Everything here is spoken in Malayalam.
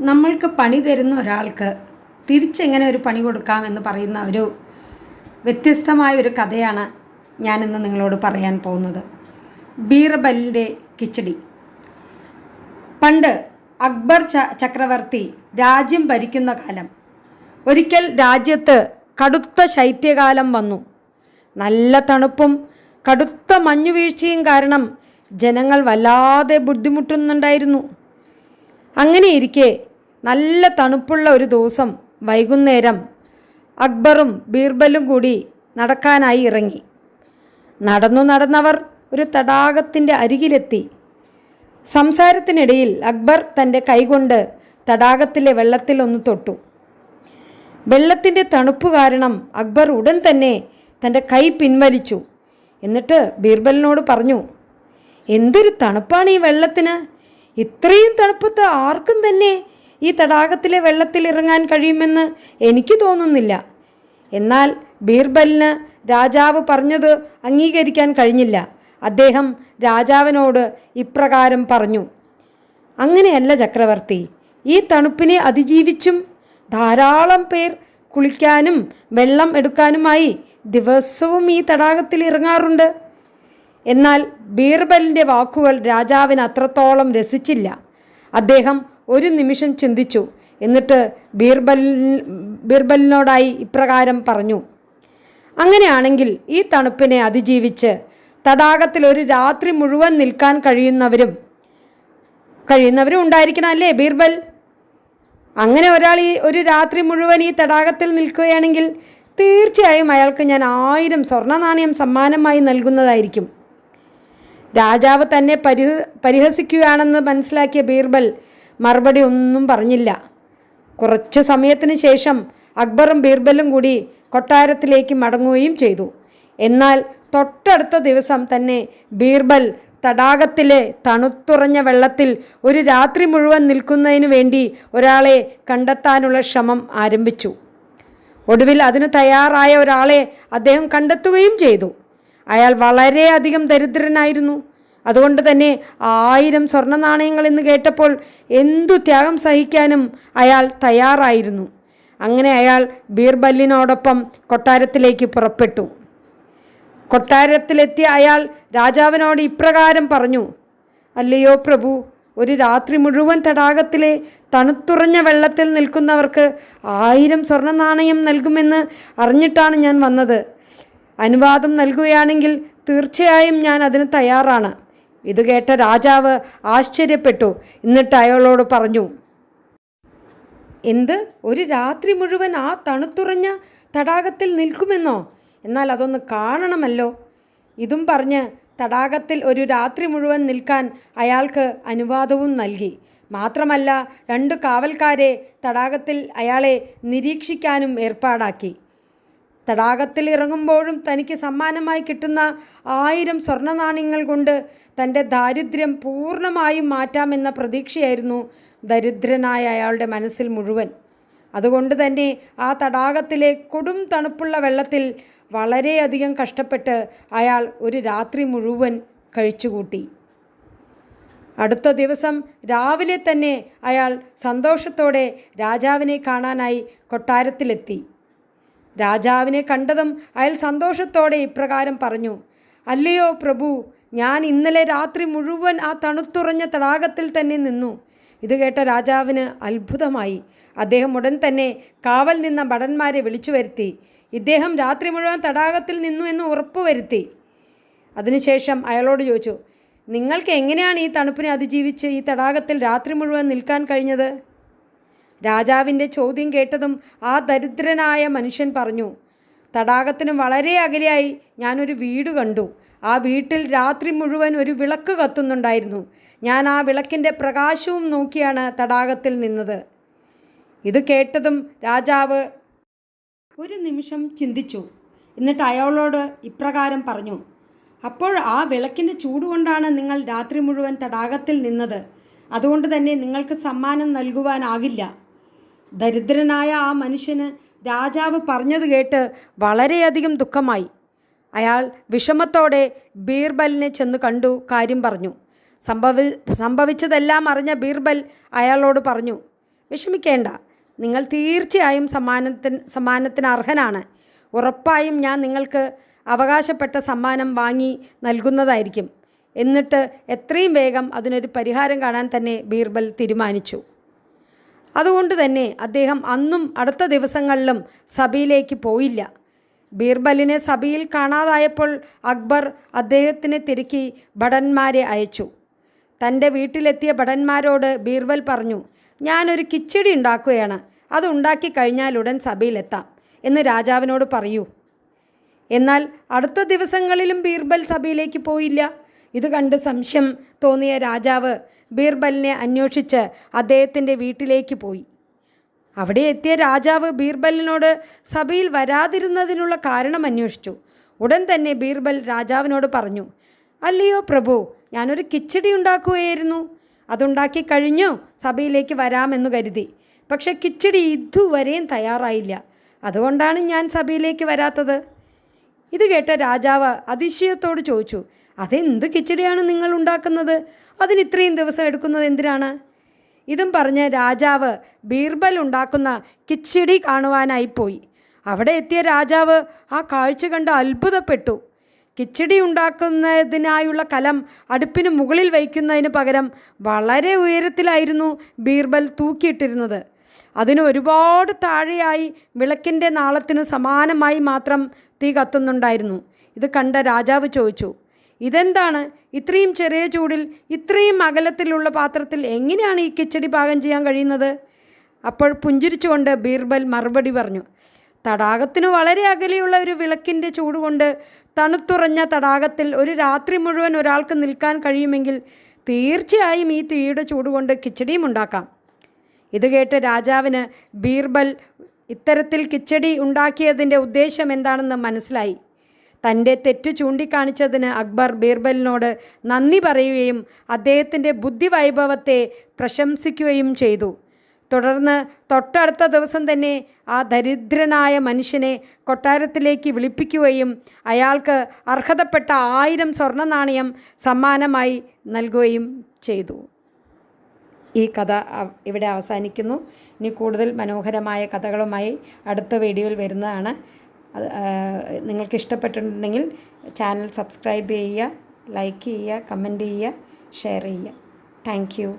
നമ്മൾക്ക് പണി തരുന്ന ഒരാൾക്ക് തിരിച്ചെങ്ങനെ ഒരു പണി കൊടുക്കാമെന്ന് പറയുന്ന ഒരു വ്യത്യസ്തമായ ഒരു കഥയാണ് ഞാനിന്ന് നിങ്ങളോട് പറയാൻ പോകുന്നത്. ബീർബലിൻ്റെ കിച്ചടി. പണ്ട് അക്ബർ ചക്രവർത്തി രാജ്യം ഭരിക്കുന്ന കാലം, ഒരിക്കൽ രാജ്യത്ത് കടുത്ത ശൈത്യകാലം വന്നു. നല്ല തണുപ്പും കടുത്ത മഞ്ഞുവീഴ്ചയും കാരണം ജനങ്ങൾ വല്ലാതെ ബുദ്ധിമുട്ടുന്നുണ്ടായിരുന്നു. അങ്ങനെയിരിക്കെ നല്ല തണുപ്പുള്ള ഒരു ദിവസം വൈകുന്നേരം അക്ബറും ബീർബലും കൂടി നടക്കാനായി ഇറങ്ങി. നടന്നവർ ഒരു തടാകത്തിൻ്റെ അരികിലെത്തി. സംസാരത്തിനിടയിൽ അക്ബർ തൻ്റെ കൈകൊണ്ട് തടാകത്തിലെ വെള്ളത്തിൽ ഒന്ന് തൊട്ടു. വെള്ളത്തിൻ്റെ തണുപ്പ് കാരണം അക്ബർ ഉടൻ തന്നെ തൻ്റെ കൈ പിൻവലിച്ചു. എന്നിട്ട് ബീർബലിനോട് പറഞ്ഞു, എന്തൊരു തണുപ്പാണ് ഈ വെള്ളത്തിന്! ഇത്രയും തണുപ്പത്ത് ആർക്കും തന്നെ ഈ തടാകത്തിലെ വെള്ളത്തിൽ ഇറങ്ങാൻ കഴിയുമെന്ന് എനിക്ക് തോന്നുന്നില്ല. എന്നാൽ ബീർബലിന് രാജാവ് പറഞ്ഞത് അംഗീകരിക്കാൻ കഴിഞ്ഞില്ല. അദ്ദേഹം രാജാവിനോട് ഇപ്രകാരം പറഞ്ഞു, അങ്ങനെയല്ല ചക്രവർത്തി, ഈ തണുപ്പിനെ അതിജീവിച്ചും ധാരാളം പേർ കുളിക്കാനും വെള്ളം എടുക്കാനുമായി ദിവസവും ഈ തടാകത്തിൽ ഇറങ്ങാറുണ്ട്. എന്നാൽ ബീർബലിൻ്റെ വാക്കുകൾ രാജാവിന് അത്രത്തോളം രസിച്ചില്ല. അദ്ദേഹം ഒരു നിമിഷം ചിന്തിച്ചു. എന്നിട്ട് ബീർബലിനോടായി ഇപ്രകാരം പറഞ്ഞു, അങ്ങനെയാണെങ്കിൽ ഈ തണുപ്പിനെ അതിജീവിച്ച് തടാകത്തിൽ ഒരു രാത്രി മുഴുവൻ നിൽക്കാൻ കഴിയുന്നവരും ഉണ്ടായിരിക്കണം അല്ലേ ബീർബൽ? അങ്ങനെ ഒരാൾ ഒരു രാത്രി മുഴുവൻ ഈ തടാകത്തിൽ നിൽക്കുകയാണെങ്കിൽ തീർച്ചയായും അയാൾക്ക് ഞാൻ 1000 സ്വർണ്ണ നാണയം സമ്മാനമായി നൽകുന്നതായിരിക്കും. രാജാവ് തന്നെ പരിഹസിക്കുകയാണെന്ന് മനസ്സിലാക്കിയ ബീർബൽ മറുപടി ഒന്നും പറഞ്ഞില്ല. കുറച്ചു സമയത്തിന് ശേഷം അക്ബറും ബീർബലും കൂടി കൊട്ടാരത്തിലേക്ക് മടങ്ങുകയും ചെയ്തു. എന്നാൽ തൊട്ടടുത്ത ദിവസം തന്നെ ബീർബൽ തടാകത്തിലെ തണുത്തുറഞ്ഞ വെള്ളത്തിൽ ഒരു രാത്രി മുഴുവൻ നിൽക്കുന്നതിന് വേണ്ടി ഒരാളെ കണ്ടെത്താനുള്ള ശ്രമം ആരംഭിച്ചു. ഒടുവിൽ അതിന് തയ്യാറായ ഒരാളെ അദ്ദേഹം കണ്ടെത്തുകയും ചെയ്തു. അയാൾ വളരെയധികം ദരിദ്രനായിരുന്നു. അതുകൊണ്ട് തന്നെ 1000 സ്വർണ്ണ നാണയങ്ങൾ എന്ന് കേട്ടപ്പോൾ എന്തു ത്യാഗം സഹിക്കാനും അയാൾ തയ്യാറായിരുന്നു. അങ്ങനെ അയാൾ ബീർബലിനോടൊപ്പം കൊട്ടാരത്തിലേക്ക് പുറപ്പെട്ടു. കൊട്ടാരത്തിലെത്തിയ അയാൾ രാജാവിനോട് ഇപ്രകാരം പറഞ്ഞു, അല്ലയോ പ്രഭു, ഒരു രാത്രി മുഴുവൻ തടാകത്തിലെ തണുത്തുറഞ്ഞ വെള്ളത്തിൽ നിൽക്കുന്നവർക്ക് 1000 സ്വർണ്ണ നാണയം നൽകുമെന്ന് അറിഞ്ഞിട്ടാണ് ഞാൻ വന്നത്. അനുവാദം നൽകുകയാണെങ്കിൽ തീർച്ചയായും ഞാൻ അതിന് തയ്യാറാണ്. ഇത് കേട്ട രാജാവ് ആശ്ചര്യപ്പെട്ടു. എന്നിട്ട് അയാളോട് പറഞ്ഞു, എന്ത്, ഒരു രാത്രി മുഴുവൻ ആ തണുത്തുറഞ്ഞ തടാകത്തിൽ നിൽക്കുമെന്നോ? എന്നാൽ അതൊന്ന് കാണണമല്ലോ. ഇതും പറഞ്ഞ് തടാകത്തിൽ ഒരു രാത്രി മുഴുവൻ നിൽക്കാൻ അയാൾക്ക് അനുവാദവും നൽകി. മാത്രമല്ല 2 കാവൽക്കാരെ തടാകത്തിൽ അയാളെ നിരീക്ഷിക്കാനും ഏർപ്പാടാക്കി. തടാകത്തിൽ ഇറങ്ങുമ്പോഴും തനിക്ക് സമ്മാനമായി കിട്ടുന്ന 1000 സ്വർണ്ണ നാണയങ്ങൾ കൊണ്ട് തൻ്റെ ദാരിദ്ര്യം പൂർണ്ണമായും മാറ്റാമെന്ന പ്രതീക്ഷയായിരുന്നു ദരിദ്രനായ അയാളുടെ മനസ്സിൽ മുഴുവൻ. അതുകൊണ്ട് തന്നെ ആ തടാകത്തിലെ കൊടും തണുപ്പുള്ള വെള്ളത്തിൽ വളരെയധികം കഷ്ടപ്പെട്ട് അയാൾ ഒരു രാത്രി മുഴുവൻ കഴിച്ചുകൂട്ടി. അടുത്ത ദിവസം രാവിലെ തന്നെ അയാൾ സന്തോഷത്തോടെ രാജാവിനെ കാണാനായി കൊട്ടാരത്തിലെത്തി. രാജാവിനെ കണ്ടതും അയാൾ സന്തോഷത്തോടെ ഇപ്രകാരം പറഞ്ഞു, അല്ലയോ പ്രഭു, ഞാൻ ഇന്നലെ രാത്രി മുഴുവൻ ആ തണുത്തുറഞ്ഞ തടാകത്തിൽ തന്നെ നിന്നു. ഇത് കേട്ട രാജാവിന് അത്ഭുതമായി. അദ്ദേഹം ഉടൻ തന്നെ കാവൽ നിന്ന ഭടന്മാരെ വിളിച്ചു വരുത്തി. ഇദ്ദേഹം രാത്രി മുഴുവൻ തടാകത്തിൽ നിന്നു എന്ന് ഉറപ്പുവരുത്തി. അതിനുശേഷം അയാളോട് ചോദിച്ചു, നിങ്ങൾക്ക് എങ്ങനെയാണ് ഈ തണുപ്പിനെ അതിജീവിച്ച് ഈ തടാകത്തിൽ രാത്രി മുഴുവൻ നിൽക്കാൻ കഴിഞ്ഞത്? രാജാവിൻ്റെ ചോദ്യം കേട്ടതും ആ ദരിദ്രനായ മനുഷ്യൻ പറഞ്ഞു, തടാകത്തിന് വളരെ അകലെയായി ഞാനൊരു വീട് കണ്ടു. ആ വീട്ടിൽ രാത്രി മുഴുവൻ ഒരു വിളക്ക് കത്തുന്നുണ്ടായിരുന്നു. ഞാൻ ആ വിളക്കിൻ്റെ പ്രകാശവും നോക്കിയാണ് തടാകത്തിൽ നിന്നത്. ഇത് കേട്ടതും രാജാവ് ഒരു നിമിഷം ചിന്തിച്ചു. എന്നിട്ട് അയാളോട് ഇപ്രകാരം പറഞ്ഞു, അപ്പോൾ ആ വിളക്കിൻ്റെ ചൂടുകൊണ്ടാണ് നിങ്ങൾ രാത്രി മുഴുവൻ തടാകത്തിൽ നിന്നത്. അതുകൊണ്ട് തന്നെ നിങ്ങൾക്ക് സമ്മാനം നൽകുവാനാകില്ല. ദരിദ്രനായ ആ മനുഷ്യന് രാജാവ് പറഞ്ഞത് കേട്ട് വളരെയധികം ദുഃഖമായി. അയാൾ വിഷമത്തോടെ ബീർബലിനെ ചെന്ന് കണ്ടു കാര്യം പറഞ്ഞു. സംഭവിച്ചതെല്ലാം അറിഞ്ഞ ബീർബൽ അയാളോട് പറഞ്ഞു, വിഷമിക്കേണ്ട, നിങ്ങൾ തീർച്ചയായും സമ്മാനത്തിന് അർഹനാണ്. ഉറപ്പായും ഞാൻ നിങ്ങൾക്ക് അവകാശപ്പെട്ട സമ്മാനം വാങ്ങി നൽകുന്നതായിരിക്കും. എന്നിട്ട് എത്രയും വേഗം അതിനൊരു പരിഹാരം കാണാൻ തന്നെ ബീർബൽ തീരുമാനിച്ചു. അതുകൊണ്ട് തന്നെ അദ്ദേഹം അന്നും അടുത്ത ദിവസങ്ങളിലും സഭയിലേക്ക് പോയില്ല. ബീർബലിനെ സഭയിൽ കാണാതായപ്പോൾ അക്ബർ അദ്ദേഹത്തിനെ തിരക്കി ഭടന്മാരെ അയച്ചു. തൻ്റെ വീട്ടിലെത്തിയ ഭടന്മാരോട് ബീർബൽ പറഞ്ഞു, ഞാനൊരു കിച്ചടി ഉണ്ടാക്കുകയാണ്, അത് ഉണ്ടാക്കി കഴിഞ്ഞാൽ ഉടൻ സഭയിലെത്താം എന്ന് രാജാവിനോട് പറയൂ. എന്നാൽ അടുത്ത ദിവസങ്ങളിലും ബീർബൽ സഭയിലേക്ക് പോയില്ല. ഇത് കണ്ട് സംശയം തോന്നിയ രാജാവ് ബീർബലിനെ അന്വേഷിച്ച് അദ്ദേഹത്തിൻ്റെ വീട്ടിലേക്ക് പോയി. അവിടെ എത്തിയ രാജാവ് ബീർബലിനോട് സഭയിൽ വരാതിരുന്നതിനുള്ള കാരണം അന്വേഷിച്ചു. ഉടൻ തന്നെ ബീർബൽ രാജാവിനോട് പറഞ്ഞു, അല്ലയോ പ്രഭു, ഞാനൊരു കിച്ചടി ഉണ്ടാക്കുകയായിരുന്നു. അതുണ്ടാക്കി കഴിഞ്ഞു സഭയിലേക്ക് വരാമെന്ന് കരുതി. പക്ഷെ കിച്ചടി ഇതുവരെയും തയ്യാറായില്ല. അതുകൊണ്ടാണ് ഞാൻ സഭയിലേക്ക് വരാത്തത്. ഇത് കേട്ട രാജാവ് അതിശയത്തോട് ചോദിച്ചു, അതെന്ത് കിച്ചടിയാണ് നിങ്ങൾ ഉണ്ടാക്കുന്നത്? അതിന് ഇത്രയും ദിവസം എടുക്കുന്നത് എന്തിനാണ്? ഇതും പറഞ്ഞ് രാജാവ് ബീർബൽ ഉണ്ടാക്കുന്ന കിച്ചടി കാണുവാനായിപ്പോയി. അവിടെ എത്തിയ രാജാവ് ആ കാഴ്ച കണ്ട് അത്ഭുതപ്പെട്ടു. കിച്ചടി ഉണ്ടാക്കുന്നതിനായുള്ള കലം അടുപ്പിന് മുകളിൽ വയ്ക്കുന്നതിന് പകരം വളരെ ഉയരത്തിലായിരുന്നു ബീർബൽ തൂക്കിയിട്ടിരുന്നത്. അതിന് ഒരുപാട് താഴെയായി വിളക്കിൻ്റെ നാളത്തിനു സമാനമായി മാത്രം തീ കത്തുന്നുണ്ടായിരുന്നു. ഇത് കണ്ട രാജാവ് ചോദിച്ചു, ഇതെന്താണ്? ഇത്രയും ചെറിയ ചൂടിൽ ഇത്രയും അകലത്തിലുള്ള പാത്രത്തിൽ എങ്ങനെയാണ് ഈ കിച്ചടി പാകം ചെയ്യാൻ കഴിയുന്നത്? അപ്പോൾ പുഞ്ചിരിച്ചുകൊണ്ട് ബീർബൽ മറുപടി പറഞ്ഞു, തടാകത്തിന് വളരെ അകലെയുള്ള ഒരു വിളക്കിൻ്റെ ചൂടുകൊണ്ട് തണുത്തുറഞ്ഞ തടാകത്തിൽ ഒരു രാത്രി മുഴുവൻ ഒരാൾക്ക് നിൽക്കാൻ കഴിയുമെങ്കിൽ തീർച്ചയായും ഈ തീയുടെ ചൂടുകൊണ്ട് കിച്ചടിയും ഉണ്ടാക്കാം. ഇത് കേട്ട് രാജാവിന് ബീർബൽ ഇത്തരത്തിൽ കിച്ചടി ഉണ്ടാക്കിയതിൻ്റെ ഉദ്ദേശം എന്താണെന്ന് മനസ്സിലായി. തൻ്റെ തെറ്റ് ചൂണ്ടിക്കാണിച്ചതിന് അക്ബർ ബീർബലിനോട് നന്ദി പറയുകയും അദ്ദേഹത്തിൻ്റെ ബുദ്ധിവൈഭവത്തെ പ്രശംസിക്കുകയും ചെയ്തു. തുടർന്ന് തൊട്ടടുത്ത ദിവസം തന്നെ ആ ദരിദ്രനായ മനുഷ്യനെ കൊട്ടാരത്തിലേക്ക് വിളിപ്പിക്കുകയും അയാൾക്ക് അർഹതപ്പെട്ട 1000 സ്വർണ്ണ നാണയം സമ്മാനമായി നൽകുകയും ചെയ്തു. ഈ കഥ ഇവിടെ അവസാനിക്കുന്നു. ഇനി കൂടുതൽ മനോഹരമായ കഥകളുമായി അടുത്ത വീഡിയോയിൽ വരുന്നതാണ്. നിങ്ങൾക്ക് ഇഷ്ടപ്പെട്ടിട്ടുണ്ടെങ്കിൽ ചാനൽ സബ്സ്ക്രൈബ് ചെയ്യുക, ലൈക്ക് ചെയ്യുക, കമൻറ്റ് ചെയ്യുക, ഷെയർ ചെയ്യുക. Thank you.